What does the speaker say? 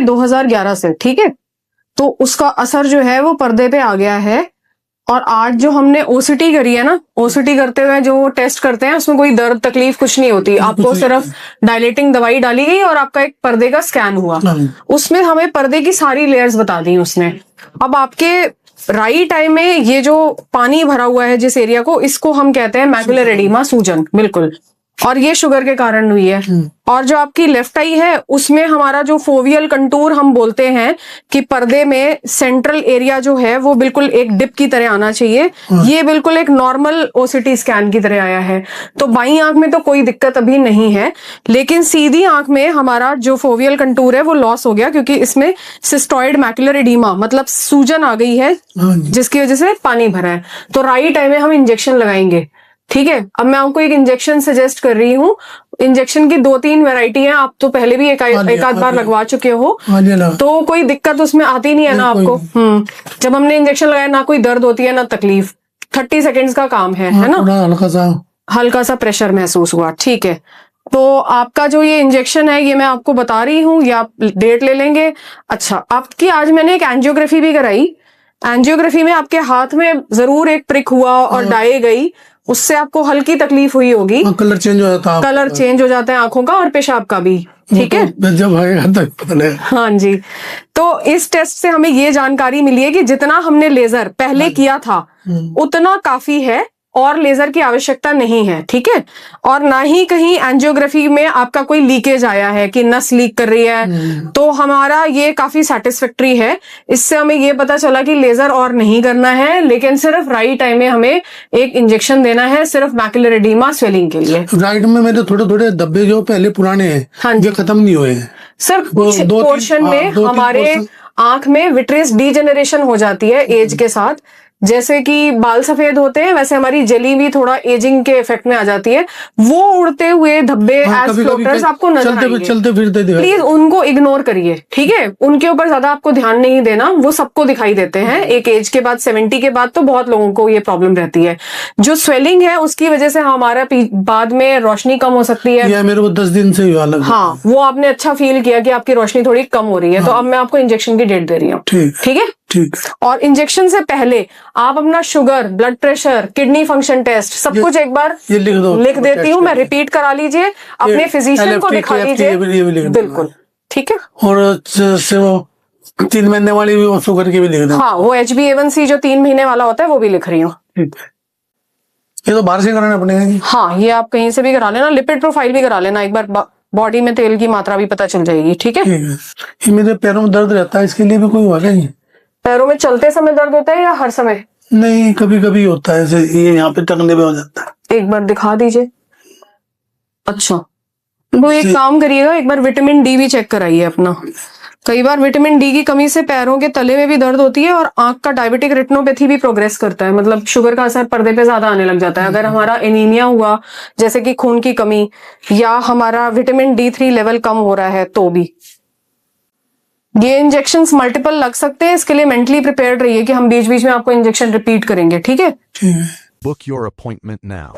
2011 से, ठीक है। तो उसका असर जो है वो पर्दे पे आ गया है। और आज जो हमने ओसीटी करी है ना, ओसीटी करते हुए जो टेस्ट करते हैं उसमें कोई दर्द तकलीफ कुछ नहीं होती, आपको सिर्फ डायलेटिंग दवाई डाली गई और आपका एक पर्दे का स्कैन हुआ, उसमें हमें पर्दे की सारी लेयर्स बता दी उसने। अब आपके राइट आई में ये जो पानी भरा हुआ है जिस एरिया को, इसको हम कहते हैं मैकुलर एडिमा, सूजन, बिल्कुल। और ये शुगर के कारण हुई है। और जो आपकी लेफ्ट आई है उसमें हमारा जो फोवियल कंटूर हम बोलते हैं कि पर्दे में सेंट्रल एरिया जो है वो बिल्कुल एक डिप की तरह आना चाहिए, ये बिल्कुल एक नॉर्मल ओसीटी स्कैन की तरह आया है। तो बाईं आंख में तो कोई दिक्कत अभी नहीं है, लेकिन सीधी आंख में हमारा जो फोवियल कंटूर है वो लॉस हो गया, क्योंकि इसमें सिस्टॉइड मैकुलर एडिमा मतलब सूजन आ गई है जिसकी वजह से पानी भरा है। तो राइट आई में हम इंजेक्शन लगाएंगे, ठीक है। अब मैं आपको एक इंजेक्शन सजेस्ट कर रही हूँ। इंजेक्शन की 2-3 वैरायटी हैं, आप तो पहले भी एक आध बार लगवा चुके हो, तो कोई दिक्कत उसमें आती नहीं है ना आपको। जब हमने इंजेक्शन लगाया ना कोई दर्द होती है ना तकलीफ, 30 सेकेंड्स का काम है ना, हल्का सा प्रेशर महसूस हुआ, ठीक है। तो आपका जो ये इंजेक्शन है ये मैं आपको बता रही हूँ, ये आप डेट ले लेंगे। अच्छा, आपकी आज मैंने एक एंजियोग्राफी भी कराई। एंजियोग्राफी में आपके हाथ में जरूर एक प्रिक हुआ और डाई गई, उससे आपको हल्की तकलीफ हुई होगी। कलर चेंज हो जाता है, कलर चेंज हो जाता है आंखों का और पेशाब का भी, ठीक है। जब आएगा तक पता है। हाँ जी। तो इस टेस्ट से हमें ये जानकारी मिली है कि जितना हमने लेजर पहले किया था उतना काफी है और लेजर की आवश्यकता नहीं है, ठीक है। और ना ही कहीं एंजियोग्राफी में आपका कोई लीकेज आया है कि नस लीक कर रही है, तो हमारा ये काफी सेटिस्फैक्ट्री है। इससे हमें ये पता चला कि लेजर और नहीं करना है, लेकिन सिर्फ राइट आई में हमें एक इंजेक्शन देना है, सिर्फ मैकुलर एडिमा स्वेलिंग के लिए। राइट में मेरे थोड़े थोड़े धब्बे जो पहले पुराने हैं, हाँ ये खत्म नहीं हुए हैं, सिर्फ कुछ पोर्शन में हमारे आंख में विट्रियस डीजेनरेशन हो जाती है एज के साथ। जैसे कि बाल सफेद होते हैं वैसे हमारी जली भी थोड़ा एजिंग के इफेक्ट में आ जाती है। वो उड़ते हुए धब्बे एज फ्लोटर्स आपको नजर आएंगे, चलते फिरते प्लीज उनको इग्नोर करिए, ठीक है। उनके ऊपर ज्यादा आपको ध्यान नहीं देना, वो सबको दिखाई देते हैं एक एज के बाद, 70 के बाद तो बहुत लोगों को ये प्रॉब्लम रहती है। जो स्वेलिंग है उसकी वजह से हमारा बाद में रोशनी कम हो सकती है। मेरे को 10 दिन से हुआ लग। हाँ, वो आपने अच्छा फील किया कि आपकी रोशनी थोड़ी कम हो रही है। तो अब मैं आपको इंजेक्शन की डेट दे रही हूँ, ठीक है। ठीक। और इंजेक्शन से पहले आप अपना sugar, blood pressure, kidney function test सब कुछ एक बार लिख देती हूँ मैं, रिपीट करा लीजिए, अपने फिजिशियन को दिखा लीजिए, बिल्कुल, ठीक है। और से वो 3 महीने वाली भी शुगर की भी लिख दो। हाँ, वो HbA1c जो 3 महीने वाला होता है वो भी लिख रही हूँ। ये तो बाहर से कराना पड़ेगा। हाँ, ये आप कहीं से भी करा लेना, लिपिड प्रोफाइल भी करा लेना एक बार, बॉडी में तेल की मात्रा भी पता चल जाएगी, ठीक है। ये मेरे पैरों में दर्द रहता है, इसके लिए भी कोई हुआ नहीं? पैरों में चलते समय दर्द होता है या हर समय? नहीं, कभी कभी होता है, ये यहाँ पे टंगने में हो जाता है। एक बार दिखा दीजिए। अच्छा, तो एक काम करिएगा, एक बार विटामिन डी भी चेक कराइए अपना। कई बार विटामिन डी की कमी से पैरों के तले में भी दर्द होती है और आंख का डायबिटिक रेटिनोपैथी भी प्रोग्रेस करता है, मतलब शुगर का असर पर्दे पे ज्यादा आने लग जाता है। अगर हमारा एनीमिया हुआ, जैसे कि खून की कमी, या हमारा विटामिन D3 लेवल कम हो रहा है, तो भी ये इंजेक्शंस मल्टीपल लग सकते हैं। इसके लिए मेंटली प्रिपेयर्ड रहिए कि हम बीच बीच में आपको इंजेक्शन रिपीट करेंगे, ठीक है। Book your appointment now.